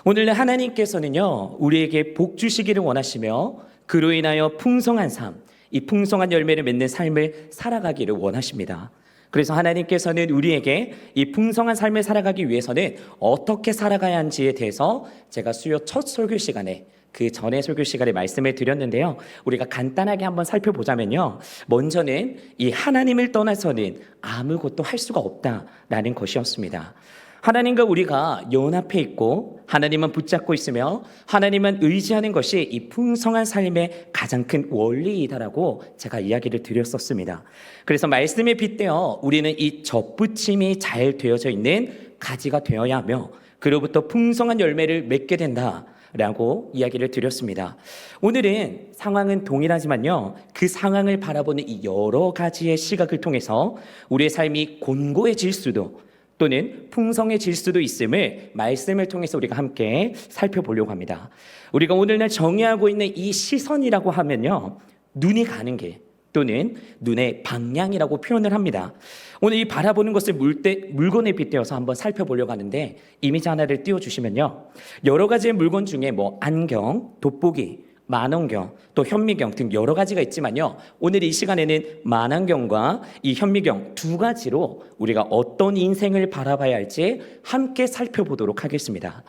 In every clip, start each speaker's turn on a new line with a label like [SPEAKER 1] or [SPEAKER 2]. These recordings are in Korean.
[SPEAKER 1] 오늘날 하나님께서는요, 우리에게 복 주시기를 원하시며 그로 인하여 풍성한 삶, 이 풍성한 열매를 맺는 삶을 살아가기를 원하십니다. 그래서 하나님께서는 우리에게 이 풍성한 삶을 살아가기 위해서는 어떻게 살아가야 하는지에 대해서 제가 수요 첫 설교 시간에 그 전에 설교 시간에 말씀을 드렸는데요. 우리가 간단하게 한번 살펴보자면요. 먼저는 이 하나님을 떠나서는 아무것도 할 수가 없다라는 것이었습니다. 하나님과 우리가 연합해 있고 하나님만 붙잡고 있으며 하나님만 의지하는 것이 이 풍성한 삶의 가장 큰 원리이다라고 제가 이야기를 드렸었습니다. 그래서 말씀에 빗대어 우리는 이 접붙임이 잘 되어져 있는 가지가 되어야 하며 그로부터 풍성한 열매를 맺게 된다라고 이야기를 드렸습니다. 오늘은 상황은 동일하지만요, 그 상황을 바라보는 이 여러 가지의 시각을 통해서 우리의 삶이 곤고해질 수도 또는 풍성해질 수도 있음을 말씀을 통해서 우리가 함께 살펴보려고 합니다. 우리가 오늘날 정의하고 있는 이 시선이라고 하면요, 눈이 가는 길 또는 눈의 방향이라고 표현을 합니다. 오늘 이 바라보는 것을 물건에 빗대어서 한번 살펴보려고 하는데, 이미지 하나를 띄워주시면요, 여러 가지의 물건 중에 안경, 돋보기, 만원경, 또 현미경 등 여러 가지가 있지만요, 오늘 이 시간에는 만안경과 이 현미경 두 가지로 우리가 어떤 인생을 바라봐야 할지 함께 살펴보도록 하겠습니다.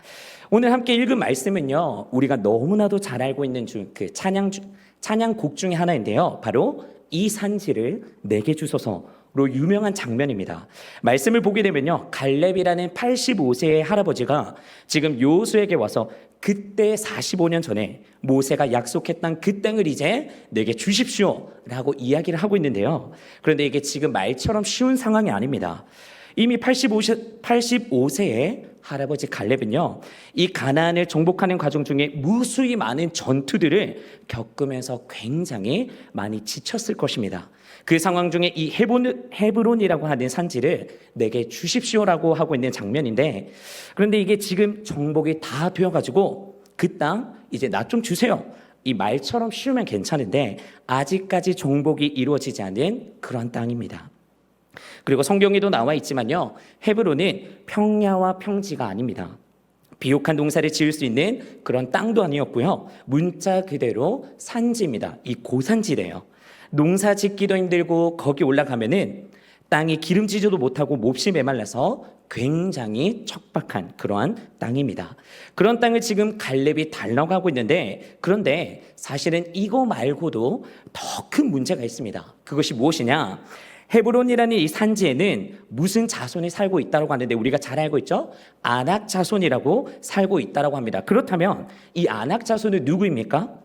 [SPEAKER 1] 오늘 함께 읽은 말씀은요, 우리가 너무나도 잘 알고 있는 그 찬양곡 중에 하나인데요, 바로 이 산지를 내게 주소서로 유명한 장면입니다. 말씀을 보게 되면요, 갈렙이라는 85세의 할아버지가 지금 여호수아에게 와서 그때 45년 전에 모세가 약속했던 그 땅을 이제 내게 주십시오 라고 이야기를 하고 있는데요, 그런데 이게 지금 말처럼 쉬운 상황이 아닙니다. 이미 85세의 할아버지 갈렙은요, 이 가나안을 정복하는 과정 중에 무수히 많은 전투들을 겪으면서 굉장히 많이 지쳤을 것입니다. 그 상황 중에 이 헤브론이라고 하는 산지를 내게 주십시오라고 하고 있는 장면인데, 그런데 이게 지금 정복이 다 되어가지고 그 땅 이제 나 좀 주세요, 이 말처럼 쉬우면 괜찮은데 아직까지 정복이 이루어지지 않은 그런 땅입니다. 그리고 성경에도 나와 있지만요, 헤브론은 평야와 평지가 아닙니다. 비옥한 농사를 지을 수 있는 그런 땅도 아니었고요, 문자 그대로 산지입니다. 이 고산지대예요. 농사 짓기도 힘들고 거기 올라가면은 땅이 기름지지도 못하고 몹시 메말라서 굉장히 척박한 그러한 땅입니다. 그런 땅을 지금 갈렙이 달려가고 있는데, 그런데 사실은 이거 말고도 더 큰 문제가 있습니다. 그것이 무엇이냐? 헤브론이라는 이 산지에는 무슨 자손이 살고 있다고 하는데, 우리가 잘 알고 있죠? 아낙 자손이라고 살고 있다고 합니다. 그렇다면 이 아낙 자손은 누구입니까?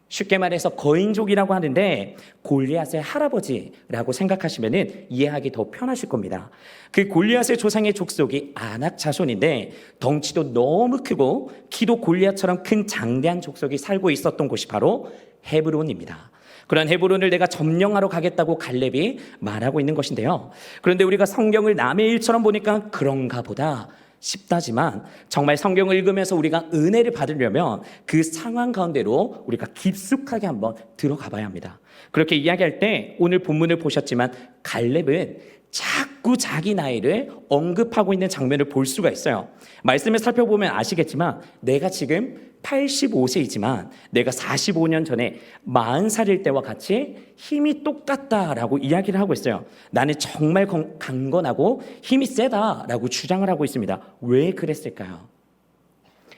[SPEAKER 1] 쉽게 말해서 거인족이라고 하는데 골리앗의 할아버지라고 생각하시면 이해하기 더 편하실 겁니다. 그 골리앗의 조상의 족속이 아낙 자손인데 덩치도 너무 크고 키도 골리앗처럼 큰 장대한 족속이 살고 있었던 곳이 바로 헤브론입니다. 그런 헤브론을 내가 점령하러 가겠다고 갈렙이 말하고 있는 것인데요, 그런데 우리가 성경을 남의 일처럼 보니까 그런가 보다 싶다지만 정말 성경을 읽으면서 우리가 은혜를 받으려면 그 상황 가운데로 우리가 깊숙하게 한번 들어가 봐야 합니다. 그렇게 이야기할 때 오늘 본문을 보셨지만 갈렙은 자꾸 자기 나이를 언급하고 있는 장면을 볼 수가 있어요. 말씀을 살펴보면 아시겠지만 내가 지금 85세이지만 내가 45년 전에 40살일 때와 같이 힘이 똑같다라고 이야기를 하고 있어요. 나는 정말 강건하고 힘이 세다라고 주장을 하고 있습니다. 왜 그랬을까요?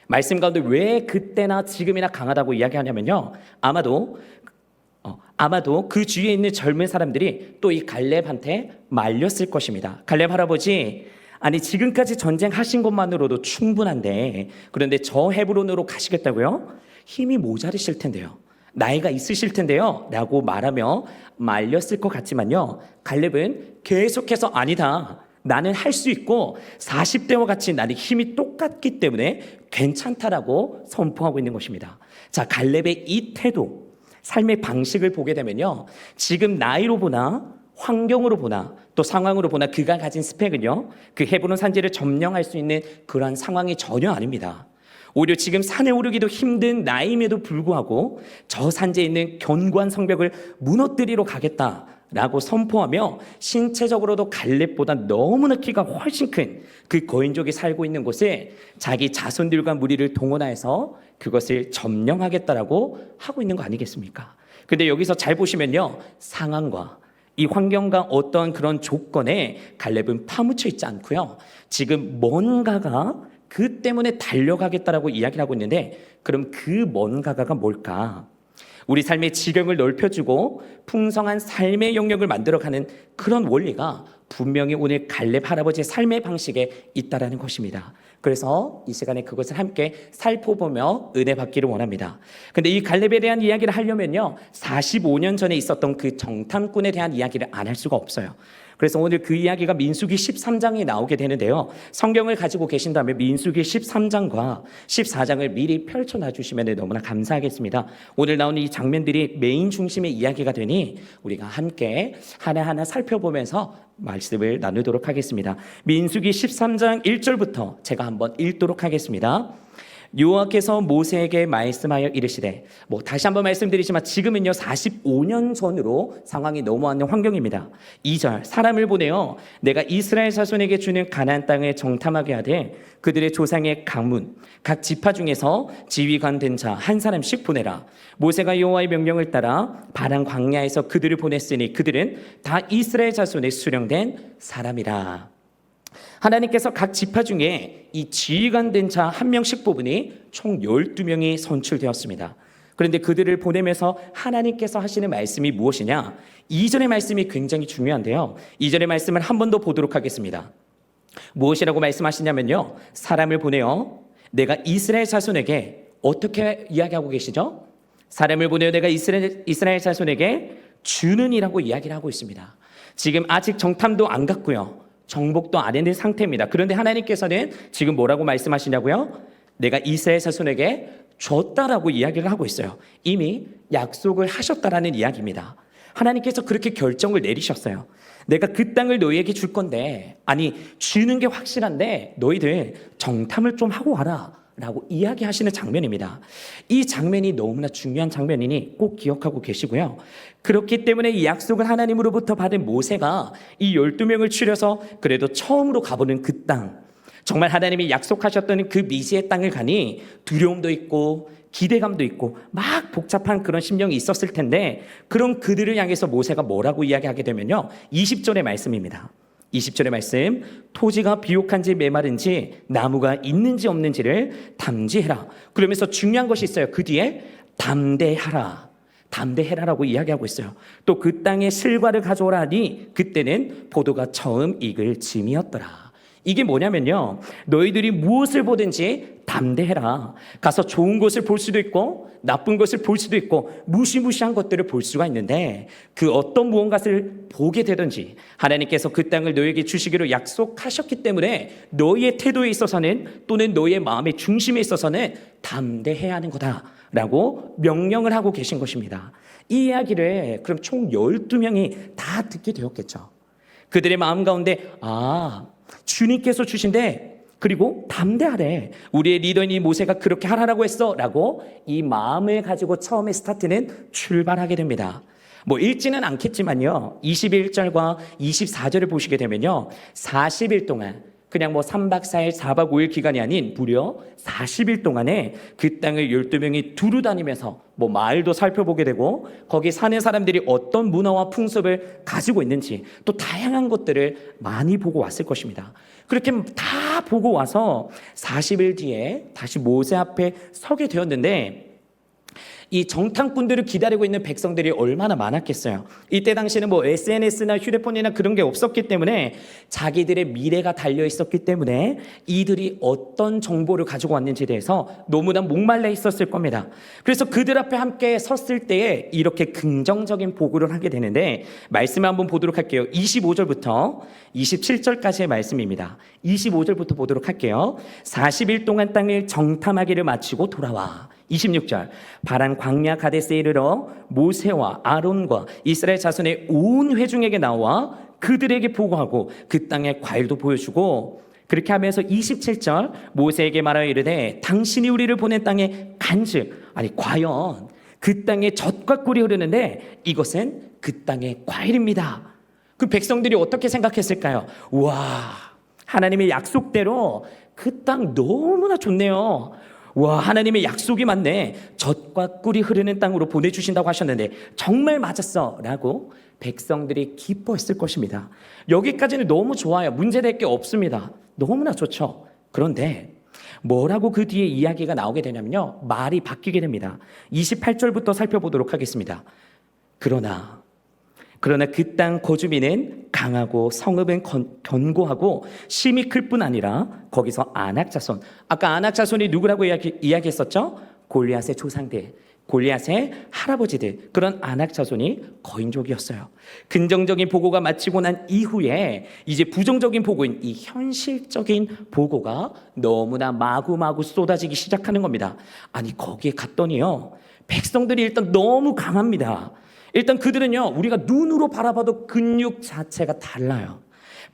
[SPEAKER 1] 말씀 가운데 왜 그때나 지금이나 강하다고 이야기하냐면요, 아마도 그 주위에 있는 젊은 사람들이 또 이 갈렙한테 말렸을 것입니다. 갈렙 할아버지, 아니 지금까지 전쟁하신 것만으로도 충분한데 그런데 저 헤브론으로 가시겠다고요? 힘이 모자르실 텐데요, 나이가 있으실 텐데요 라고 말하며 말렸을 것 같지만요, 갈렙은 계속해서 아니다, 나는 할 수 있고 40대와 같이 나는 힘이 똑같기 때문에 괜찮다라고 선포하고 있는 것입니다. 자, 갈렙의 이 태도, 삶의 방식을 보게 되면요, 지금 나이로 보나 환경으로 보나 또 상황으로 보나 그가 가진 스펙은요, 그 헤브론 산지를 점령할 수 있는 그런 상황이 전혀 아닙니다. 오히려 지금 산에 오르기도 힘든 나이임에도 불구하고 저 산지에 있는 견고한 성벽을 무너뜨리러 가겠다 라고 선포하며 신체적으로도 갈렙보다 너무나 키가 훨씬 큰 그 거인족이 살고 있는 곳에 자기 자손들과 무리를 동원해서 그것을 점령하겠다라고 하고 있는 거 아니겠습니까? 근데 여기서 잘 보시면요, 상황과 이 환경과 어떤 그런 조건에 갈렙은 파묻혀 있지 않고요, 지금 뭔가가 그 때문에 달려가겠다라고 이야기를 하고 있는데, 그럼 그 뭔가가 뭘까? 우리 삶의 지경을 넓혀주고 풍성한 삶의 영역을 만들어가는 그런 원리가 분명히 오늘 갈렙 할아버지의 삶의 방식에 있다라는 것입니다. 그래서 이 시간에 그것을 함께 살펴보며 은혜 받기를 원합니다. 근데 이 갈렙에 대한 이야기를 하려면요, 45년 전에 있었던 그 정탐꾼에 대한 이야기를 안 할 수가 없어요. 그래서 오늘 그 이야기가 민수기 13장에 나오게 되는데요, 성경을 가지고 계신다면 민수기 13장과 14장을 미리 펼쳐놔 주시면 너무나 감사하겠습니다. 오늘 나오는 이 장면들이 메인 중심의 이야기가 되니 우리가 함께 하나하나 살펴보면서 말씀을 나누도록 하겠습니다. 민수기 13장 1절부터 제가 한번 읽도록 하겠습니다. 여호와께서 모세에게 말씀하여 이르시되, 다시 한번 말씀드리지만 지금은요 45년 전으로 상황이 넘어왔는 환경입니다. 2절, 사람을 보내어 내가 이스라엘 자손에게 주는 가나안 땅을 정탐하게 하되 그들의 조상의 가문 각 지파 중에서 지휘관 된 자 한 사람씩 보내라. 모세가 여호와의 명령을 따라 바란 광야에서 그들을 보냈으니 그들은 다 이스라엘 자손의 수령된 사람이라. 하나님께서 각 지파 중에 이 지휘관 된 자 한 명씩 뽑으니 총 12명이 선출되었습니다. 그런데 그들을 보내면서 하나님께서 하시는 말씀이 무엇이냐? 2절의 말씀이 굉장히 중요한데요, 2절의 말씀을 한 번 더 보도록 하겠습니다. 무엇이라고 말씀하시냐면요, 사람을 보내어 내가 이스라엘 자손에게, 어떻게 이야기하고 계시죠? 사람을 보내어 내가 이스라엘 자손에게 주는 이라고 이야기를 하고 있습니다. 지금 아직 정탐도 안 갔고요, 정복도 안 했는 상태입니다. 그런데 하나님께서는 지금 뭐라고 말씀하시냐고요? 내가 이스라엘 자손에게 줬다라고 이야기를 하고 있어요. 이미 약속을 하셨다라는 이야기입니다. 하나님께서 그렇게 결정을 내리셨어요. 내가 그 땅을 너희에게 줄 건데, 아니 주는 게 확실한데 너희들 정탐을 좀 하고 와라 라고 이야기하시는 장면입니다. 이 장면이 너무나 중요한 장면이니 꼭 기억하고 계시고요. 그렇기 때문에 이 약속을 하나님으로부터 받은 모세가 이 12명을 추려서 그래도 처음으로 가보는 그 땅, 정말 하나님이 약속하셨던 그 미지의 땅을 가니 두려움도 있고 기대감도 있고 막 복잡한 그런 심령이 있었을 텐데, 그런 그들을 향해서 모세가 뭐라고 이야기하게 되면요, 20절의 말씀입니다. 20절의 말씀, 토지가 비옥한지 메마른지 나무가 있는지 없는지를 담지해라. 그러면서 중요한 것이 있어요. 그 뒤에 담대하라, 담대해라라고 이야기하고 있어요. 또 그 땅에 실과를 가져오라 하니 그때는 포도가 처음 익을 즈음이었더라. 이게 뭐냐면요, 너희들이 무엇을 보든지 담대해라. 가서 좋은 것을 볼 수도 있고 나쁜 것을 볼 수도 있고 무시무시한 것들을 볼 수가 있는데, 그 어떤 무언가를 보게 되든지 하나님께서 그 땅을 너희에게 주시기로 약속하셨기 때문에 너희의 태도에 있어서는, 또는 너희의 마음의 중심에 있어서는 담대해야 하는 거다라고 명령을 하고 계신 것입니다. 이 이야기를 그럼 총 12명이 다 듣게 되었겠죠. 그들의 마음 가운데 주님께서 주신데, 그리고 담대하래, 우리의 리더인 이 모세가 그렇게 하라고 했어 라고 이 마음을 가지고 처음에 스타트는 출발하게 됩니다. 읽지는 않겠지만요, 21절과 24절을 보시게 되면요, 40일 동안, 그냥 3박 4일 4박 5일 기간이 아닌 무려 40일 동안에 그 땅을 12명이 두루 다니면서 마을도 살펴보게 되고 거기 사는 사람들이 어떤 문화와 풍습을 가지고 있는지 또 다양한 것들을 많이 보고 왔을 것입니다. 그렇게 다 보고 와서 40일 뒤에 다시 모세 앞에 서게 되었는데, 이 정탐꾼들을 기다리고 있는 백성들이 얼마나 많았겠어요. 이때 당시는 SNS나 휴대폰이나 그런 게 없었기 때문에 자기들의 미래가 달려 있었기 때문에 이들이 어떤 정보를 가지고 왔는지에 대해서 너무나 목말라 있었을 겁니다. 그래서 그들 앞에 함께 섰을 때에 이렇게 긍정적인 보고를 하게 되는데, 말씀을 한번 보도록 할게요. 25절부터 27절까지의 말씀입니다. 25절부터 보도록 할게요. 40일 동안 땅을 정탐하기를 마치고 돌아와. 26절, 바란 광야 가데스에 이르러 모세와 아론과 이스라엘 자손의 온 회중에게 나와 그들에게 보고하고 그 땅의 과일도 보여주고, 그렇게 하면서 27절, 모세에게 말하여 이르되 당신이 우리를 보낸 땅에 간즉, 과연 그 땅에 젖과 꿀이 흐르는데 이것은 그 땅의 과일입니다. 그 백성들이 어떻게 생각했을까요? 와, 하나님의 약속대로 그 땅 너무나 좋네요. 와, 하나님의 약속이 맞네. 젖과 꿀이 흐르는 땅으로 보내주신다고 하셨는데 정말 맞았어 라고 백성들이 기뻐했을 것입니다. 여기까지는 너무 좋아요. 문제될 게 없습니다. 너무나 좋죠. 그런데 뭐라고 그 뒤에 이야기가 나오게 되냐면요, 말이 바뀌게 됩니다. 28절부터 살펴보도록 하겠습니다. 그러나 그 땅 거주민은 강하고 성읍은 견고하고 심이 클 뿐 아니라 거기서 아낙 자손, 아까 아낙 자손이 누구라고 이야기했었죠? 골리앗의 조상들, 골리앗의 할아버지들, 그런 아낙 자손이 거인족이었어요. 긍정적인 보고가 마치고 난 이후에 이제 부정적인 보고인 이 현실적인 보고가 너무나 마구마구 쏟아지기 시작하는 겁니다. 아니, 거기에 갔더니요, 백성들이 일단 너무 강합니다. 일단 그들은요, 우리가 눈으로 바라봐도 근육 자체가 달라요.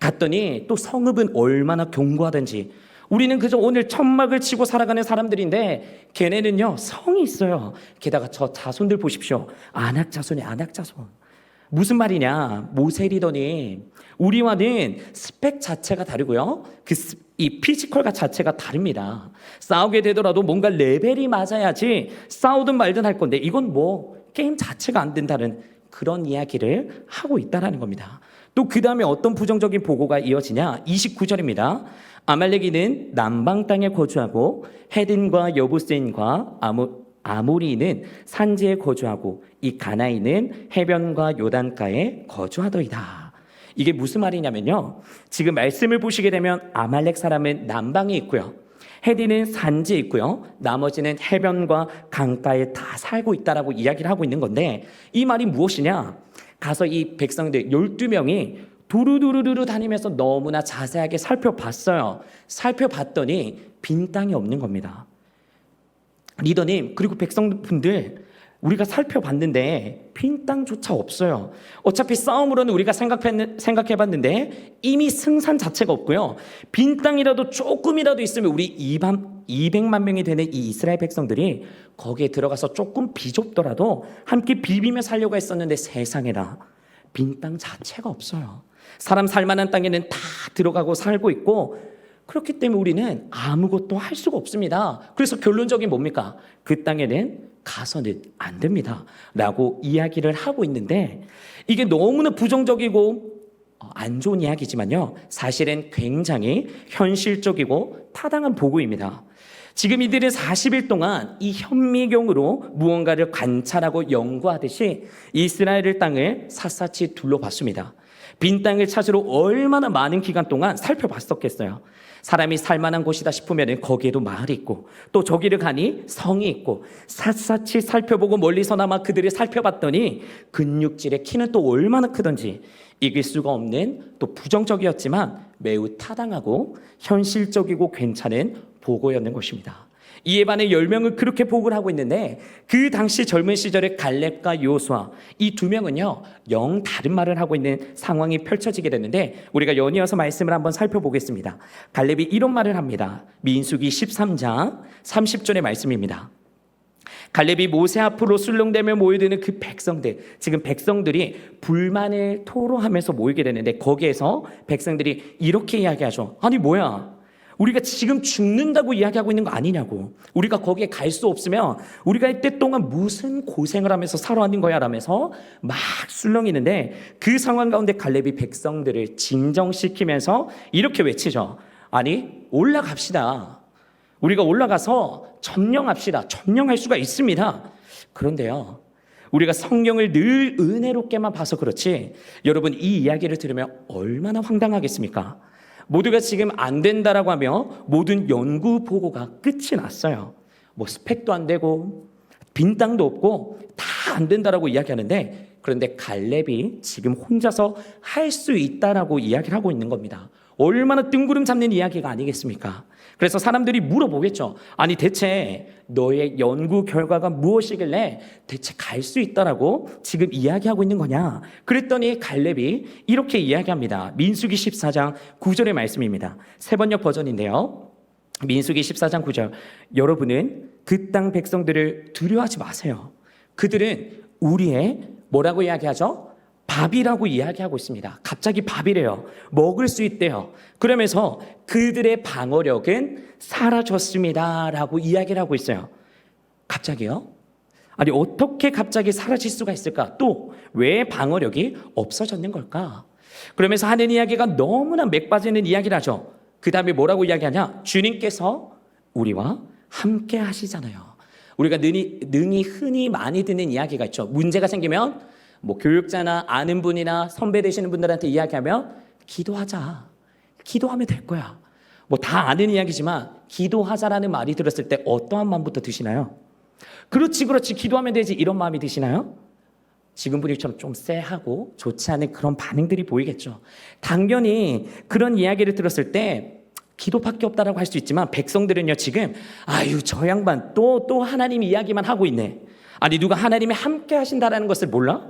[SPEAKER 1] 갔더니 또 성읍은 얼마나 견고하든지, 우리는 그저 오늘 천막을 치고 살아가는 사람들인데 걔네는요, 성이 있어요. 게다가 저 자손들 보십시오. 아낙 자손이 아낙 자손. 무슨 말이냐, 모세리더니 우리와는 스펙 자체가 다르고요, 이 피지컬 자체가 다릅니다. 싸우게 되더라도 뭔가 레벨이 맞아야지 싸우든 말든 할 건데 이건 뭐 게임 자체가 안 된다는 그런 이야기를 하고 있다는 겁니다. 또 그 다음에 어떤 부정적인 보고가 이어지냐, 29절입니다. 아말렉이는 남방 땅에 거주하고 헤든과 여부스인과 아모리는 산지에 거주하고 이 가나인은 해변과 요단가에 거주하더이다. 이게 무슨 말이냐면요, 지금 말씀을 보시게 되면 아말렉 사람은 남방에 있고요, 헤디는 산지에 있고요, 나머지는 해변과 강가에 다 살고 있다라고 이야기를 하고 있는 건데, 이 말이 무엇이냐, 가서 이 백성들 12명이 두루두루두루 다니면서 너무나 자세하게 살펴봤어요. 살펴봤더니 빈 땅이 없는 겁니다. 리더님, 그리고 백성분들, 우리가 살펴봤는데 빈 땅조차 없어요. 어차피 싸움으로는 우리가 생각해봤는데 이미 승산 자체가 없고요, 빈 땅이라도 조금이라도 있으면 우리 200만 명이 되는 이 이스라엘 백성들이 거기에 들어가서 조금 비좁더라도 함께 비비며 살려고 했었는데 세상에나 빈 땅 자체가 없어요. 사람 살만한 땅에는 다 들어가고 살고 있고, 그렇기 때문에 우리는 아무것도 할 수가 없습니다. 그래서 결론적인 뭡니까? 그 땅에는 가서는 안 됩니다 라고 이야기를 하고 있는데, 이게 너무나 부정적이고 안 좋은 이야기지만요, 사실은 굉장히 현실적이고 타당한 보고입니다. 지금 이들은 40일 동안 이 현미경으로 무언가를 관찰하고 연구하듯이 이스라엘 땅을 샅샅이 둘러봤습니다. 빈 땅을 찾으러 얼마나 많은 기간 동안 살펴봤었겠어요. 사람이 살만한 곳이다 싶으면 거기에도 마을이 있고, 또 저기를 가니 성이 있고, 샅샅이 살펴보고 멀리서나마 그들을 살펴봤더니 근육질의 키는 또 얼마나 크던지 이길 수가 없는, 또 부정적이었지만 매우 타당하고 현실적이고 괜찮은 보고였는 것입니다. 이에 반해 10명은 그렇게 보고를 하고 있는데, 그 당시 젊은 시절의 갈렙과 요수아, 이 두 명은요, 영 다른 말을 하고 있는 상황이 펼쳐지게 되는데, 우리가 연이어서 말씀을 한번 살펴보겠습니다. 갈렙이 이런 말을 합니다. 민수기 13장 30절의 말씀입니다. 갈렙이 모세 앞으로 술렁대며 모여드는 그 백성들, 지금 백성들이 불만을 토로하면서 모이게 되는데, 거기에서 백성들이 이렇게 이야기하죠. 아니 뭐야, 우리가 지금 죽는다고 이야기하고 있는 거 아니냐고, 우리가 거기에 갈 수 없으면 우리가 이때 동안 무슨 고생을 하면서 살아왔는 거야 라면서 막 술렁이는데, 그 상황 가운데 갈렙이 백성들을 진정시키면서 이렇게 외치죠. 아니 올라갑시다. 우리가 올라가서 점령합시다. 점령할 수가 있습니다. 그런데요, 우리가 성경을 늘 은혜롭게만 봐서 그렇지, 여러분 이 이야기를 들으면 얼마나 황당하겠습니까? 모두가 지금 안 된다라고 하며 모든 연구 보고가 끝이 났어요. 뭐 스펙도 안 되고 빈 땅도 없고 다 안 된다라고 이야기하는데, 그런데 갈렙이 지금 혼자서 할 수 있다라고 이야기를 하고 있는 겁니다. 얼마나 뜬구름 잡는 이야기가 아니겠습니까? 그래서 사람들이 물어보겠죠. 아니 대체 너의 연구 결과가 무엇이길래 대체 갈 수 있다라고 지금 이야기하고 있는 거냐? 그랬더니 갈렙이 이렇게 이야기합니다. 민수기 14장 9절의 말씀입니다. 세번역 버전인데요, 민수기 14장 9절. 여러분은 그 땅 백성들을 두려워하지 마세요. 그들은 우리의 뭐라고 이야기하죠? 밥이라고 이야기하고 있습니다. 갑자기 밥이래요. 먹을 수 있대요. 그러면서 그들의 방어력은 사라졌습니다 라고 이야기를 하고 있어요. 갑자기요? 아니 어떻게 갑자기 사라질 수가 있을까? 또 왜 방어력이 없어졌는 걸까? 그러면서 하는 이야기가 너무나 맥 빠지는 이야기를 하죠. 그 다음에 뭐라고 이야기하냐? 주님께서 우리와 함께 하시잖아요. 우리가 능히 흔히 많이 듣는 이야기가 있죠. 문제가 생기면 뭐 교육자나 아는 분이나 선배 되시는 분들한테 이야기하면 기도하자. 기도하면 될 거야. 뭐 다 아는 이야기지만 기도하자라는 말이 들었을 때 어떠한 마음부터 드시나요? 그렇지 기도하면 되지 이런 마음이 드시나요? 지금 분위기처럼 좀 쎄하고 좋지 않은 그런 반응들이 보이겠죠. 당연히 그런 이야기를 들었을 때 기도밖에 없다라고 할 수 있지만 백성들은요 지금 아유 저 양반 또 하나님 이야기만 하고 있네. 아니 누가 하나님이 함께 하신다라는 것을 몰라?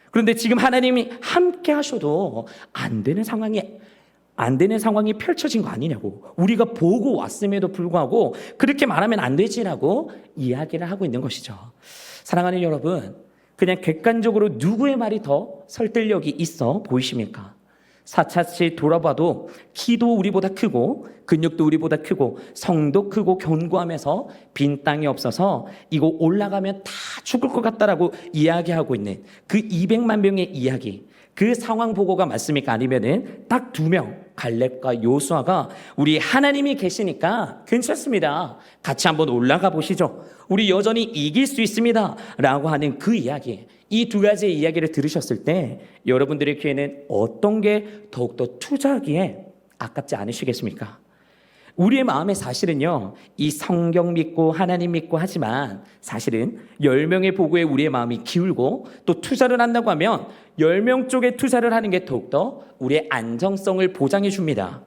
[SPEAKER 1] 그런데 지금 하나님이 함께 하셔도 안 되는 상황이 펼쳐진 거 아니냐고. 우리가 보고 왔음에도 불구하고 그렇게 말하면 안 되지라고 이야기를 하고 있는 것이죠. 사랑하는 여러분, 그냥 객관적으로 누구의 말이 더 설득력이 있어 보이십니까? 사차치 돌아봐도 키도 우리보다 크고 근육도 우리보다 크고 성도 크고 견고하면서 빈 땅이 없어서 이거 올라가면 다 죽을 것 같다라고 이야기하고 있는 그 200만 명의 이야기, 그 상황 보고가 맞습니까? 아니면은 딱 2명 갈렙과 요수아가 우리 하나님이 계시니까 괜찮습니다. 같이 한번 올라가 보시죠. 우리 여전히 이길 수 있습니다. 라고 하는 그 이야기, 이 두 가지의 이야기를 들으셨을 때 여러분들의 귀에는 어떤 게 더욱더 투자하기에 아깝지 않으시겠습니까? 우리의 마음에 사실은요, 이 성경 믿고 하나님 믿고 하지만 사실은 10명의 보고에 우리의 마음이 기울고 또 투자를 한다고 하면 10명 쪽에 투자를 하는 게 더욱더 우리의 안정성을 보장해 줍니다.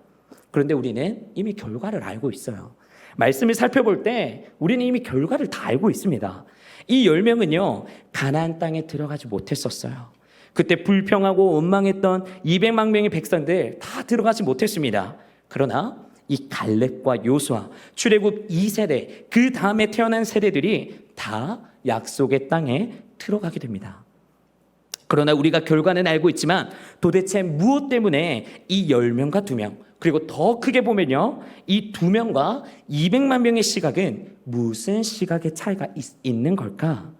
[SPEAKER 1] 그런데 우리는 이미 결과를 알고 있어요. 말씀을 살펴볼 때 우리는 이미 결과를 다 알고 있습니다. 이 10명은요, 가나안 땅에 들어가지 못했었어요. 그때 불평하고 원망했던 200만 명의 백성들 다 들어가지 못했습니다. 그러나 이 갈렙과 요수아, 출애굽 2세대, 그 다음에 태어난 세대들이 다 약속의 땅에 들어가게 됩니다. 그러나 우리가 결과는 알고 있지만 도대체 무엇 때문에 이 10명과 2명, 그리고 더 크게 보면요, 이 2명과 200만 명의 시각은 무슨 시각의 차이가 있는 걸까?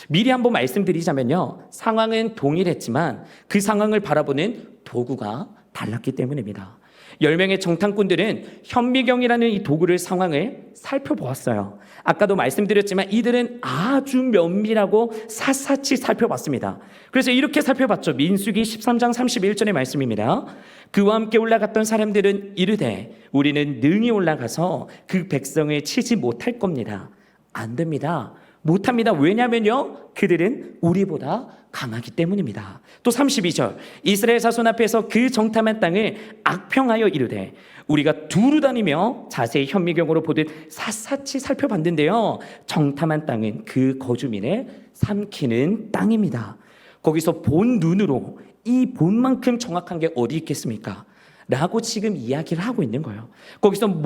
[SPEAKER 1] 미리 한번 말씀드리자면요, 상황은 동일했지만 그 상황을 바라보는 도구가 달랐기 때문입니다. 10명의 정탐꾼들은 현미경이라는 이 도구를 상황을 살펴보았어요. 아까도 말씀드렸지만 이들은 아주 면밀하고 샅샅이 살펴봤습니다. 그래서 이렇게 살펴봤죠. 민수기 13장 31절의 말씀입니다. 그와 함께 올라갔던 사람들은 이르되 우리는 능히 올라가서 그 백성을 치지 못할 겁니다. 안 됩니다. 못합니다. 왜냐면요, 그들은 우리보다 강하기 때문입니다. 또 32절, 이스라엘 자손 앞에서 그 정탐한 땅을 악평하여 이르되 우리가 두루 다니며 자세히 현미경으로 보듯 샅샅이 살펴봤는데요, 정탐한 땅은 그 거주민을 삼키는 땅입니다. 거기서 본 눈으로 이 본만큼 정확한 게 어디 있겠습니까? 라고 지금 이야기를 하고 있는 거예요. 거기서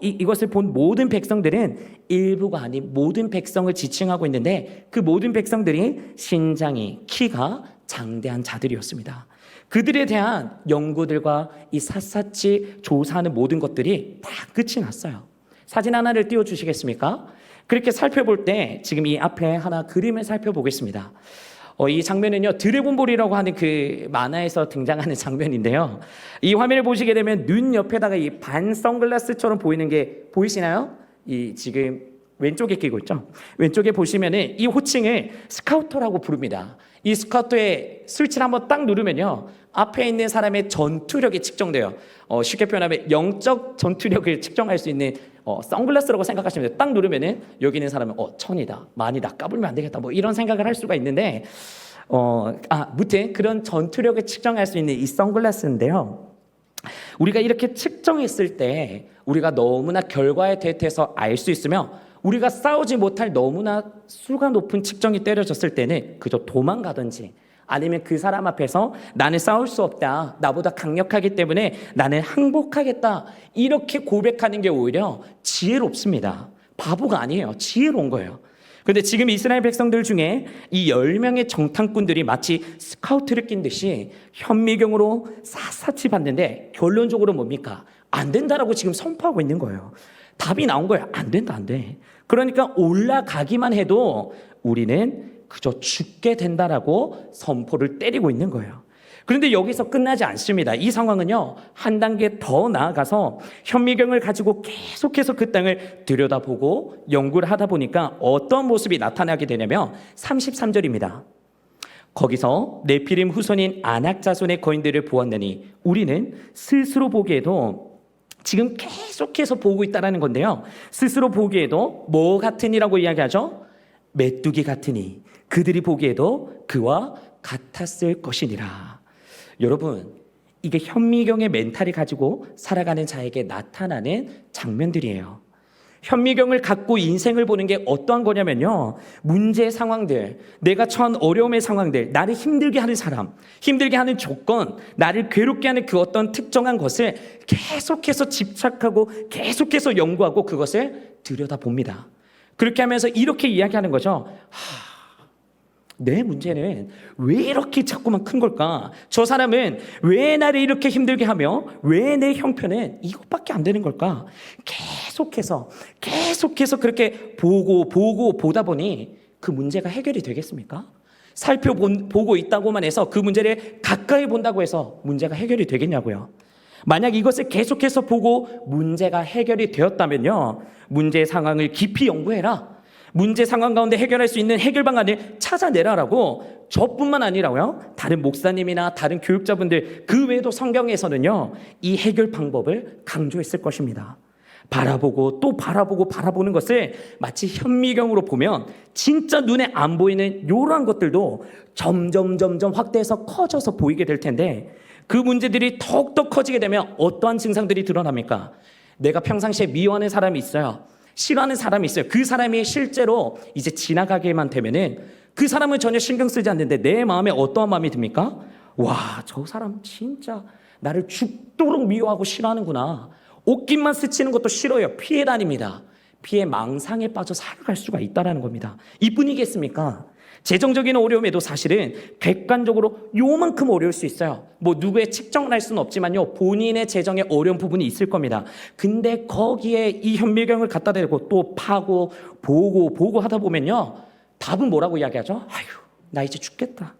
[SPEAKER 1] 이것을 본 모든 백성들은 일부가 아닌 모든 백성을 지칭하고 있는데 그 모든 백성들이 신장이, 키가 장대한 자들이었습니다. 그들에 대한 연구들과 이 샅샅이 조사하는 모든 것들이 다 끝이 났어요. 사진 하나를 띄워주시겠습니까? 그렇게 살펴볼 때 지금 이 앞에 하나 그림을 살펴보겠습니다. 이 장면은요, 드래곤볼이라고 하는 그 만화에서 등장하는 장면인데요. 이 화면을 보시게 되면 눈 옆에다가 이 반 선글라스처럼 보이는 게 보이시나요? 이 지금 왼쪽에 끼고 있죠. 왼쪽에 보시면은 이 호칭을 스카우터라고 부릅니다. 이 스카우터의 스위치를 한번 딱 누르면요, 앞에 있는 사람의 전투력이 측정돼요. 쉽게 표현하면 영적 전투력을 측정할 수 있는 선글라스라고 생각하시면 돼요. 딱 누르면은 여기 있는 사람은 1000이다, 만이다, 까불면 안 되겠다, 뭐 이런 생각을 할 수가 있는데 무튼 그런 전투력을 측정할 수 있는 이 선글라스인데요. 우리가 이렇게 측정했을 때 우리가 너무나 결과에 대해서 알 수 있으며 우리가 싸우지 못할 너무나 수가 높은 측정이 때려졌을 때는 그저 도망가든지 아니면 그 사람 앞에서 나는 싸울 수 없다, 나보다 강력하기 때문에 나는 항복하겠다, 이렇게 고백하는 게 오히려 지혜롭습니다. 바보가 아니에요. 지혜로운 거예요. 근데 지금 이스라엘 백성들 중에 이 10명의 정탐꾼들이 마치 스카우트를 낀 듯이 현미경으로 샅샅이 봤는데 결론적으로 뭡니까? 안 된다라고 지금 선포하고 있는 거예요. 답이 나온 거예요. 안 된다, 안 돼. 그러니까 올라가기만 해도 우리는 그저 죽게 된다라고 선포를 때리고 있는 거예요. 그런데 여기서 끝나지 않습니다. 이 상황은요, 한 단계 더 나아가서 현미경을 가지고 계속해서 그 땅을 들여다보고 연구를 하다 보니까 어떤 모습이 나타나게 되냐면 33절입니다. 거기서 네피림 후손인 아낙 자손의 거인들을 보았느니 우리는 스스로 보기에도 지금 계속해서 보고 있다는 건데요. 스스로 보기에도 뭐 같으니라고 이야기하죠? 메뚜기 같으니 그들이 보기에도 그와 같았을 것이니라. 여러분, 이게 현미경의 멘탈이 가지고 살아가는 자에게 나타나는 장면들이에요. 현미경을 갖고 인생을 보는 게 어떠한 거냐면요, 문제의 상황들, 내가 처한 어려움의 상황들, 나를 힘들게 하는 사람, 힘들게 하는 조건, 나를 괴롭게 하는 그 어떤 특정한 것을 계속해서 집착하고 계속해서 연구하고 그것을 들여다봅니다. 그렇게 하면서 이렇게 이야기하는 거죠. 내 문제는 왜 이렇게 자꾸만 큰 걸까? 저 사람은 왜 나를 이렇게 힘들게 하며 왜 내 형편은 이것밖에 안 되는 걸까? 계속해서 그렇게 보다 보니 그 문제가 해결이 되겠습니까? 살펴보고 있다고만 해서 그 문제를 가까이 본다고 해서 문제가 해결이 되겠냐고요. 만약 이것을 계속해서 보고 문제가 해결이 되었다면요, 문제의 상황을 깊이 연구해라. 문제 상황 가운데 해결할 수 있는 해결 방안을 찾아내라라고 저뿐만 아니라고요, 다른 목사님이나 다른 교육자분들 그 외에도 성경에서는요 이 해결 방법을 강조했을 것입니다. 바라보고 또 바라보는 것을 마치 현미경으로 보면 진짜 눈에 안 보이는 이러한 것들도 점점 확대해서 커져서 보이게 될 텐데, 그 문제들이 더욱더 커지게 되면 어떠한 증상들이 드러납니까? 내가 평상시에 미워하는 사람이 있어요. 싫어하는 사람이 있어요. 그 사람이 실제로 이제 지나가게만 되면은 그 사람은 전혀 신경 쓰지 않는데 내 마음에 어떠한 마음이 듭니까? 와, 저 사람 진짜 나를 죽도록 미워하고 싫어하는구나. 옷깃만 스치는 것도 싫어요. 피해 다닙니다. 피해 망상에 빠져 살아갈 수가 있다는 겁니다. 이뿐이겠습니까? 재정적인 어려움에도 사실은 객관적으로 요만큼 어려울 수 있어요. 뭐 누구의 측정을 할 수는 없지만요, 본인의 재정에 어려운 부분이 있을 겁니다. 근데 거기에 이 현미경을 갖다 대고 또 파고 보고 하다 보면요, 답은 뭐라고 이야기하죠? 아휴, 나 이제 죽겠다.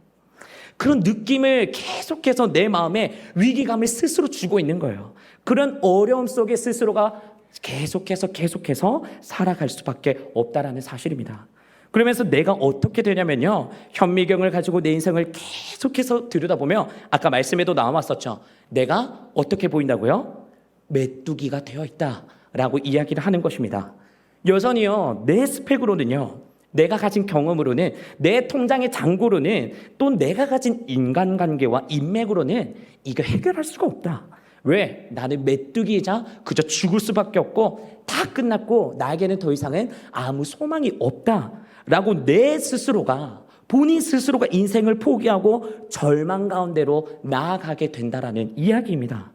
[SPEAKER 1] 그런 느낌을 계속해서 내 마음에 위기감을 스스로 주고 있는 거예요. 그런 어려움 속에 스스로가 계속해서 살아갈 수밖에 없다라는 사실입니다. 그러면서 내가 어떻게 되냐면요, 현미경을 가지고 내 인생을 계속해서 들여다보며 아까 말씀에도 나왔었죠. 내가 어떻게 보인다고요? 메뚜기가 되어 있다라고 이야기를 하는 것입니다. 여전히요, 내 스펙으로는요, 내가 가진 경험으로는, 내 통장의 잔고로는, 또 내가 가진 인간관계와 인맥으로는 이거 해결할 수가 없다. 왜? 나는 메뚜기이자 그저 죽을 수밖에 없고 다 끝났고 나에게는 더 이상은 아무 소망이 없다라고 본인 스스로가 인생을 포기하고 절망 가운데로 나아가게 된다라는 이야기입니다.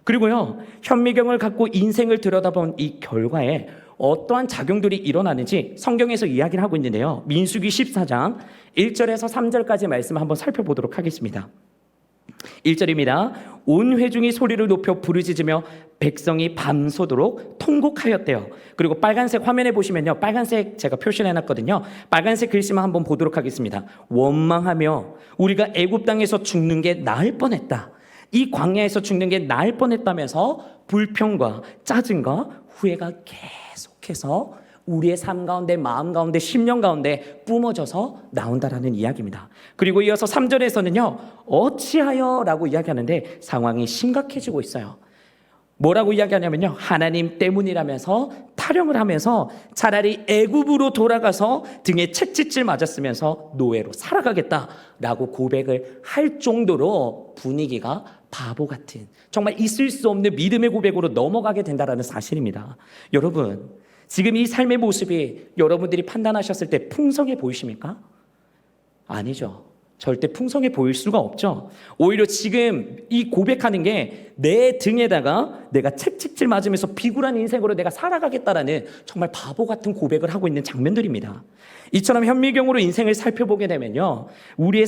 [SPEAKER 1] 그리고요, 현미경을 갖고 인생을 들여다본 이 결과에 어떠한 작용들이 일어나는지 성경에서 이야기를 하고 있는데요, 민수기 14장 1절에서 3절까지 말씀 한번 살펴보도록 하겠습니다. 1절입니다. 온 회중이 소리를 높여 부르짖으며 백성이 밤새도록 통곡하였대요. 그리고 빨간색 화면에 보시면요, 빨간색 제가 표시를 해놨거든요. 빨간색 글씨만 한번 보도록 하겠습니다. 원망하며 우리가 애굽 땅에서 죽는 게 나을 뻔했다. 이 광야에서 죽는 게 나을 뻔했다면서 불평과 짜증과 후회가 계속해서 우리의 삶 가운데, 마음 가운데, 심령 가운데 뿜어져서 나온다라는 이야기입니다. 그리고 이어서 3절에서는요, 어찌하여 라고 이야기하는데 상황이 심각해지고 있어요. 뭐라고 이야기하냐면요, 하나님 때문이라면서 타령을 하면서 차라리 애굽으로 돌아가서 등에 채찍질 맞았으면서 노예로 살아가겠다라고 고백을 할 정도로 분위기가 바보 같은, 정말 있을 수 없는 믿음의 고백으로 넘어가게 된다는 사실입니다. 여러분, 지금 이 삶의 모습이 여러분들이 판단하셨을 때 풍성해 보이십니까? 아니죠. 절대 풍성해 보일 수가 없죠. 오히려 지금 이 고백하는 게 내 등에다가 내가 채찍질 맞으면서 비굴한 인생으로 내가 살아가겠다라는 정말 바보 같은 고백을 하고 있는 장면들입니다. 이처럼 현미경으로 인생을 살펴보게 되면요, 우리의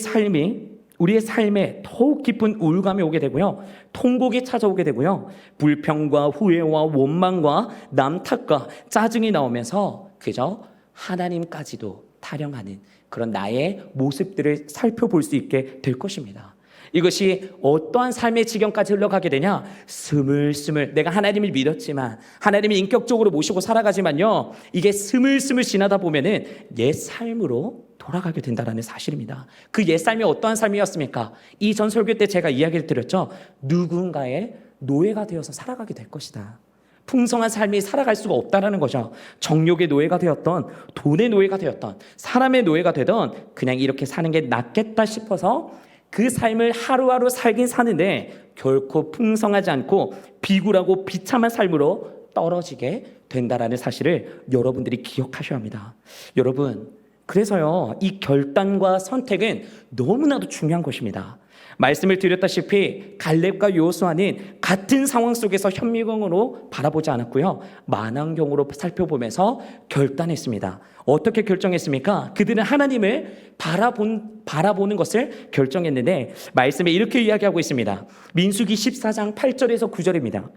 [SPEAKER 1] 삶에 더욱 깊은 우울감이 오게 되고요, 통곡이 찾아오게 되고요, 불평과 후회와 원망과 남 탓과 짜증이 나오면서 그저 하나님까지도 타령하는 그런 나의 모습들을 살펴볼 수 있게 될 것입니다. 이것이 어떠한 삶의 지경까지 흘러가게 되냐? 스물스물 내가 하나님을 믿었지만, 하나님을 인격적으로 모시고 살아가지만요, 이게 스물스물 지나다 보면은 옛 삶으로 돌아가게 된다는 사실입니다. 그 옛 삶이 어떠한 삶이었습니까? 이전 설교 때 제가 이야기를 드렸죠. 누군가의 노예가 되어서 살아가게 될 것이다. 풍성한 삶이 살아갈 수가 없다라는 거죠. 정욕의 노예가 되었던, 돈의 노예가 되었던, 사람의 노예가 되던, 그냥 이렇게 사는 게 낫겠다 싶어서 그 삶을 하루하루 살긴 사는데 결코 풍성하지 않고 비굴하고 비참한 삶으로 떨어지게 된다라는 사실을 여러분들이 기억하셔야 합니다. 여러분, 그래서요, 이 결단과 선택은 너무나도 중요한 것입니다. 말씀을 드렸다시피 갈렙과 여호수아는 같은 상황 속에서 현미경으로 바라보지 않았고요, 만환경으로 살펴보면서 결단했습니다. 어떻게 결정했습니까? 그들은 하나님을 바라보는 것을 결정했는데 말씀에 이렇게 이야기하고 있습니다. 민수기 14장 8절에서 9절입니다.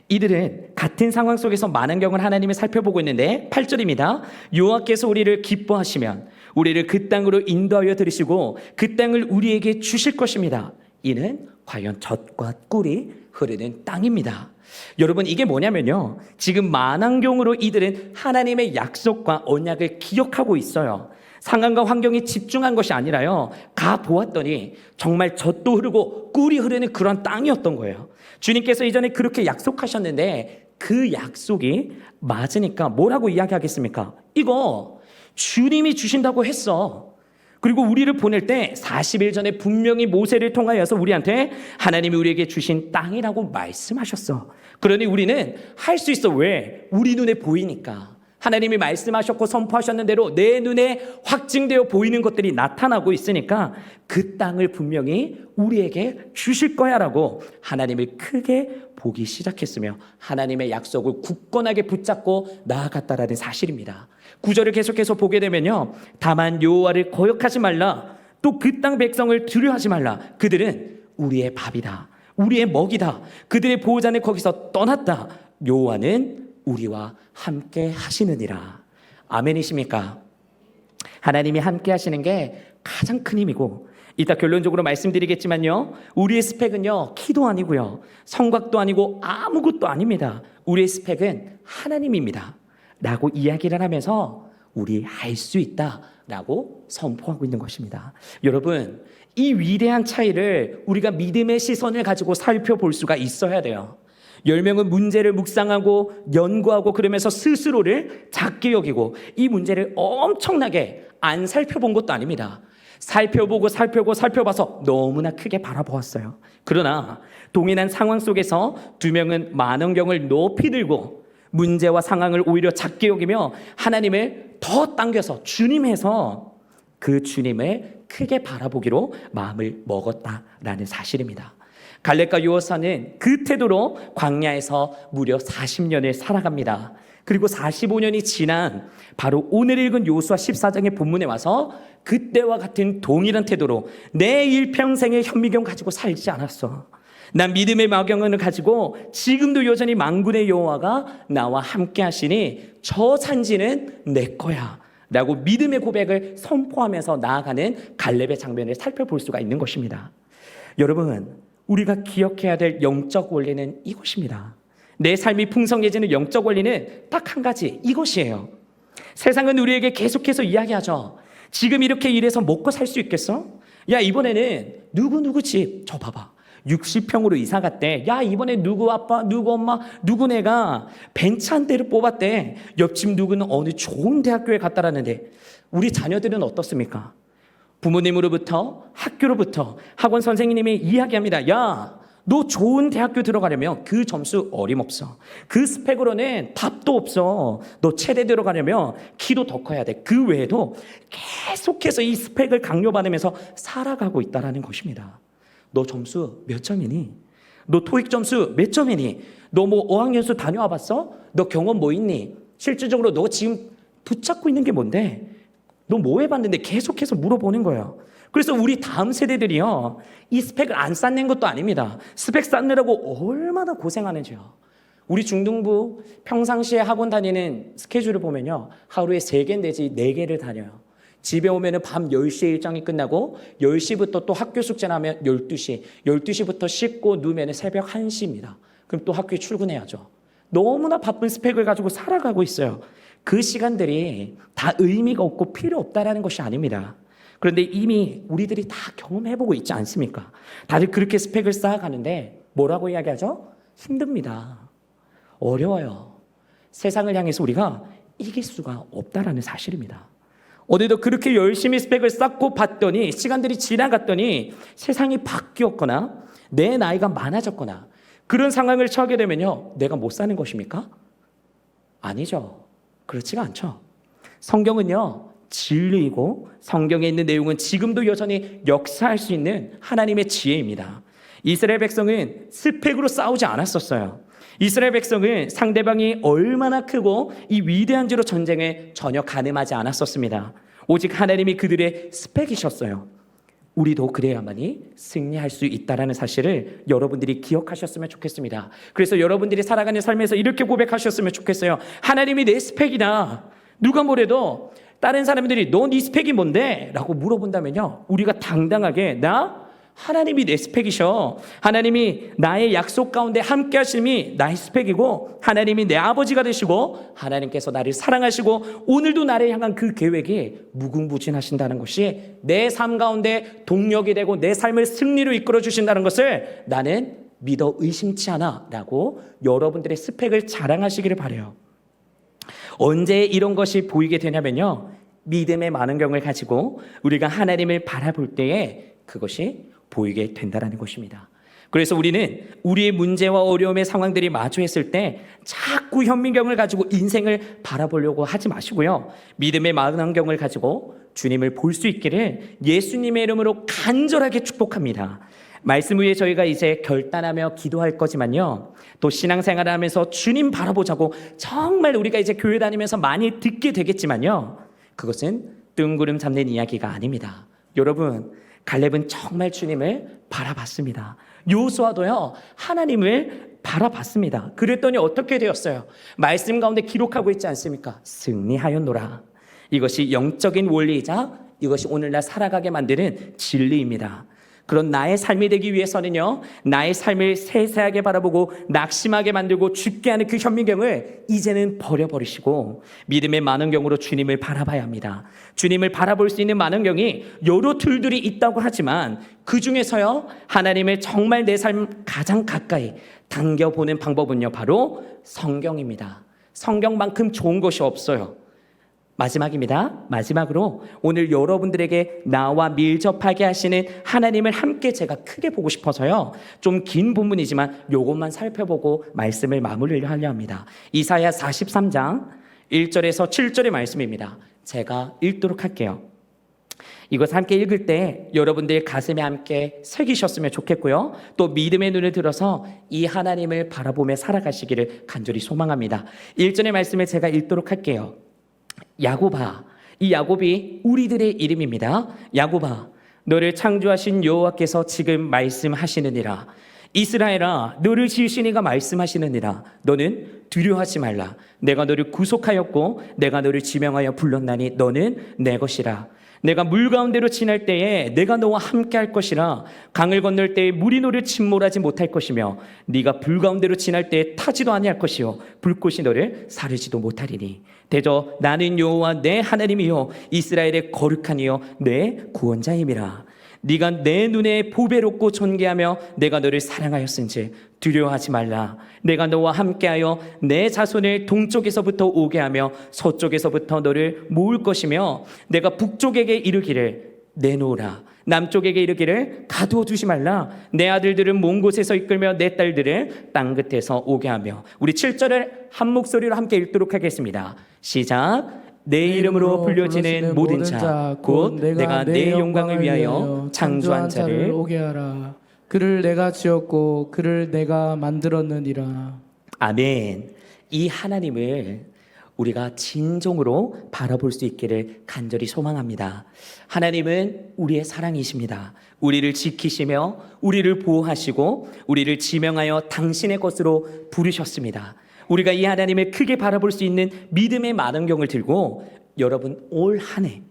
[SPEAKER 1] 이들은 같은 상황 속에서 만환경을 하나님을 살펴보고 있는데 8절입니다. 여호와께서 우리를 기뻐하시면 우리를 그 땅으로 인도하여 들으시고 그 땅을 우리에게 주실 것입니다. 이는 과연 젖과 꿀이 흐르는 땅입니다. 여러분, 이게 뭐냐면요, 지금 만환경으로 이들은 하나님의 약속과 언약을 기억하고 있어요. 상황과 환경에 집중한 것이 아니라요, 가 보았더니 정말 젖도 흐르고 꿀이 흐르는 그런 땅이었던 거예요. 주님께서 이전에 그렇게 약속하셨는데 그 약속이 맞으니까 뭐라고 이야기하겠습니까? 이거 주님이 주신다고 했어. 그리고 우리를 보낼 때 40일 전에 분명히 모세를 통하여서 우리한테 하나님이 우리에게 주신 땅이라고 말씀하셨어. 그러니 우리는 할 수 있어. 왜? 우리 눈에 보이니까. 하나님이 말씀하셨고 선포하셨는 대로 내 눈에 확증되어 보이는 것들이 나타나고 있으니까 그 땅을 분명히 우리에게 주실 거야라고 하나님을 크게 보기 시작했으며 하나님의 약속을 굳건하게 붙잡고 나아갔다라는 사실입니다. 9절을 계속해서 보게 되면요, 다만 여호와를 거역하지 말라, 또 그 땅 백성을 두려워하지 말라. 그들은 우리의 밥이다, 우리의 먹이다. 그들의 보호자는 거기서 떠났다. 여호와는 우리와 함께 하시느니라. 아멘이십니까? 하나님이 함께 하시는 게 가장 큰 힘이고, 이따 결론적으로 말씀드리겠지만요, 우리의 스펙은요, 키도 아니고요, 성곽도 아니고 아무것도 아닙니다. 우리의 스펙은 하나님입니다 라고 이야기를 하면서 우리 할 수 있다 라고 선포하고 있는 것입니다. 여러분, 이 위대한 차이를 우리가 믿음의 시선을 가지고 살펴볼 수가 있어야 돼요. 10명은 문제를 묵상하고 연구하고 그러면서 스스로를 작게 여기고 이 문제를 엄청나게 안 살펴본 것도 아닙니다. 살펴봐서 너무나 크게 바라보았어요. 그러나 동일한 상황 속에서 2명은 만원경을 높이 들고 문제와 상황을 오히려 작게 여기며 하나님을 더 당겨서 주님에서 그 주님을 크게 바라보기로 마음을 먹었다라는 사실입니다. 갈렙과 여호수아는 그 태도로 광야에서 무려 40년을 살아갑니다. 그리고 45년이 지난 바로 오늘 읽은 여호수아 14장의 본문에 와서 그때와 같은 동일한 태도로 내 일평생의 현미경 가지고 살지 않았어. 난 믿음의 마경을 가지고 지금도 여전히 만군의 여호와가 나와 함께 하시니 저 산지는 내 거야 라고 믿음의 고백을 선포하면서 나아가는 갈렙의 장면을 살펴볼 수가 있는 것입니다. 여러분, 우리가 기억해야 될 영적 원리는 이것입니다. 내 삶이 풍성해지는 영적 원리는 딱 한 가지, 이것이에요. 세상은 우리에게 계속해서 이야기하죠. 지금 이렇게 일해서 먹고 살 수 있겠어? 야, 이번에는 누구 집 저 봐봐, 60평으로 이사 갔대. 야, 이번에 누구 아빠, 누구 엄마, 누구 네가 벤츠 한 대를 뽑았대. 옆집 누구는 어느 좋은 대학교에 갔다라는데 우리 자녀들은 어떻습니까? 부모님으로부터, 학교로부터, 학원 선생님이 이야기합니다. 야, 너 좋은 대학교 들어가려면 그 점수 어림없어. 그 스펙으로는 답도 없어. 너 체대 들어가려면 키도 더 커야 돼. 그 외에도 계속해서 이 스펙을 강요받으면서 살아가고 있다는 것입니다. 너 점수 몇 점이니? 너 토익 점수 몇 점이니? 너 뭐 어학연수 다녀와 봤어? 너 경험 뭐 있니? 실질적으로 너 지금 붙잡고 있는 게 뭔데? 너 뭐 해봤는데 계속해서 물어보는 거예요. 그래서 우리 다음 세대들이요, 이 스펙을 안 쌓는 것도 아닙니다. 스펙 쌓느라고 얼마나 고생하는지요. 우리 중등부 평상시에 학원 다니는 스케줄을 보면요, 하루에 3개 내지 4개를 다녀요. 집에 오면은 밤 10시에 일정이 끝나고 10시부터 또 학교 숙제를 하면 12시, 12시부터 씻고 누우면 새벽 1시입니다. 그럼 또 학교에 출근해야죠. 너무나 바쁜 스펙을 가지고 살아가고 있어요. 그 시간들이 다 의미가 없고 필요 없다라는 것이 아닙니다. 그런데 이미 우리들이 다 경험해보고 있지 않습니까? 다들 그렇게 스펙을 쌓아가는데 뭐라고 이야기하죠? 힘듭니다. 어려워요. 세상을 향해서 우리가 이길 수가 없다라는 사실입니다. 어디도 그렇게 열심히 스펙을 쌓고 봤더니 시간들이 지나갔더니 세상이 바뀌었거나 내 나이가 많아졌거나 그런 상황을 처하게 되면요, 내가 못 사는 것입니까? 아니죠. 그렇지가 않죠. 성경은요, 진리이고 성경에 있는 내용은 지금도 여전히 역사할 수 있는 하나님의 지혜입니다. 이스라엘 백성은 스펙으로 싸우지 않았었어요. 이스라엘 백성은 상대방이 얼마나 크고 이 위대한지로 전쟁에 전혀 가늠하지 않았었습니다. 오직 하나님이 그들의 스펙이셨어요. 우리도 그래야만이 승리할 수 있다는 사실을 여러분들이 기억하셨으면 좋겠습니다. 그래서 여러분들이 살아가는 삶에서 이렇게 고백하셨으면 좋겠어요. 하나님이 내 스펙이다. 누가 뭐래도 다른 사람들이 너 네 스펙이 뭔데? 라고 물어본다면요, 우리가 당당하게 나? 하나님이 내 스펙이셔. 하나님이 나의 약속 가운데 함께 하심이 나의 스펙이고 하나님이 내 아버지가 되시고 하나님께서 나를 사랑하시고 오늘도 나를 향한 그 계획이 무궁무진하신다는 것이 내 삶 가운데 동력이 되고 내 삶을 승리로 이끌어 주신다는 것을 나는 믿어 의심치 않아 라고 여러분들의 스펙을 자랑하시기를 바라요. 언제 이런 것이 보이게 되냐면요, 믿음의 많은 경을 가지고 우리가 하나님을 바라볼 때에 그것이 보이게 된다는 것입니다. 그래서 우리는 우리의 문제와 어려움의 상황들이 마주했을 때 자꾸 현미경을 가지고 인생을 바라보려고 하지 마시고요, 믿음의 많은 경을 가지고 주님을 볼 수 있기를 예수님의 이름으로 간절하게 축복합니다. 말씀 위에 저희가 이제 결단하며 기도할 거지만요, 또 신앙생활을 하면서 주님 바라보자고 정말 우리가 이제 교회 다니면서 많이 듣게 되겠지만요, 그것은 뜬구름 잡는 이야기가 아닙니다. 여러분, 갈렙은 정말 주님을 바라봤습니다. 요수아도요, 하나님을 바라봤습니다. 그랬더니 어떻게 되었어요? 말씀 가운데 기록하고 있지 않습니까? 승리하였노라. 이것이 영적인 원리이자 이것이 오늘날 살아가게 만드는 진리입니다. 그런 나의 삶이 되기 위해서는요, 나의 삶을 세세하게 바라보고 낙심하게 만들고 죽게 하는 그 현미경을 이제는 버려버리시고 믿음의 만원경으로 주님을 바라봐야 합니다. 주님을 바라볼 수 있는 만원경이 여러 툴들이 있다고 하지만 그 중에서요, 하나님을 정말 내 삶 가장 가까이 당겨보는 방법은요, 바로 성경입니다. 성경만큼 좋은 것이 없어요. 마지막입니다. 마지막으로 오늘 여러분들에게 나와 밀접하게 하시는 하나님을 함께 제가 크게 보고 싶어서요, 좀 긴 본문이지만 이것만 살펴보고 말씀을 마무리를 하려 합니다. 이사야 43장 1절에서 7절의 말씀입니다. 제가 읽도록 할게요. 이것 함께 읽을 때 여러분들 가슴에 함께 새기셨으면 좋겠고요, 또 믿음의 눈을 들어서 이 하나님을 바라보며 살아가시기를 간절히 소망합니다. 1절의 말씀을 제가 읽도록 할게요. 야곱아, 이 야곱이 우리들의 이름입니다. 야곱아, 너를 창조하신 여호와께서 지금 말씀하시느니라. 이스라엘아, 너를 지으신 이가 말씀하시느니라. 너는 두려워하지 말라. 내가 너를 구속하였고 내가 너를 지명하여 불렀나니 너는 내 것이라. 내가 물 가운데로 지날 때에 내가 너와 함께 할 것이라. 강을 건널 때에 물이 너를 침몰하지 못할 것이며 네가 불 가운데로 지날 때에 타지도 아니할 것이요 불꽃이 너를 사르지도 못하리니 대저 나는 여호와 내 하나님이요 이스라엘의 거룩한 이요 내 구원자임이라. 네가 내 눈에 보배롭고 존귀하며 내가 너를 사랑하였은지 두려워하지 말라. 내가 너와 함께하여 내 자손을 동쪽에서부터 오게 하며 서쪽에서부터 너를 모을 것이며 내가 북쪽에게 이르기를 내놓으라. 남쪽에게 이르기를 가두어 두지 말라. 내 아들들은 먼 곳에서 이끌며 내 딸들은 땅 끝에서 오게 하며. 우리 7절을 한 목소리로 함께 읽도록 하겠습니다. 시작. 내 이름으로 불려지는 모든 자 곧 내가 내 영광을 위하여 창조한 자를
[SPEAKER 2] 오게 하라. 그를 내가 지었고 그를 내가 만들었느니라.
[SPEAKER 1] 아멘. 이 하나님을 우리가 진정으로 바라볼 수 있기를 간절히 소망합니다. 하나님은 우리의 사랑이십니다. 우리를 지키시며 우리를 보호하시고 우리를 지명하여 당신의 것으로 부르셨습니다. 우리가 이 하나님을 크게 바라볼 수 있는 믿음의 만원경을 들고 여러분 올 한 해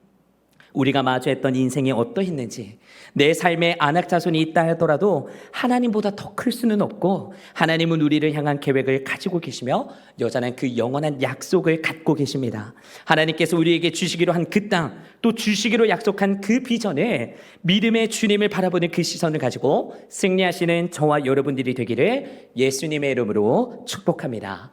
[SPEAKER 1] 우리가 마주했던 인생이 어떠했는지, 내 삶에 안악자손이 있다 하더라도 하나님보다 더 클 수는 없고 하나님은 우리를 향한 계획을 가지고 계시며 여전한 그 영원한 약속을 갖고 계십니다. 하나님께서 우리에게 주시기로 한 그 땅, 또 주시기로 약속한 그 비전을 믿음의 주님을 바라보는 그 시선을 가지고 승리하시는 저와 여러분들이 되기를 예수님의 이름으로 축복합니다.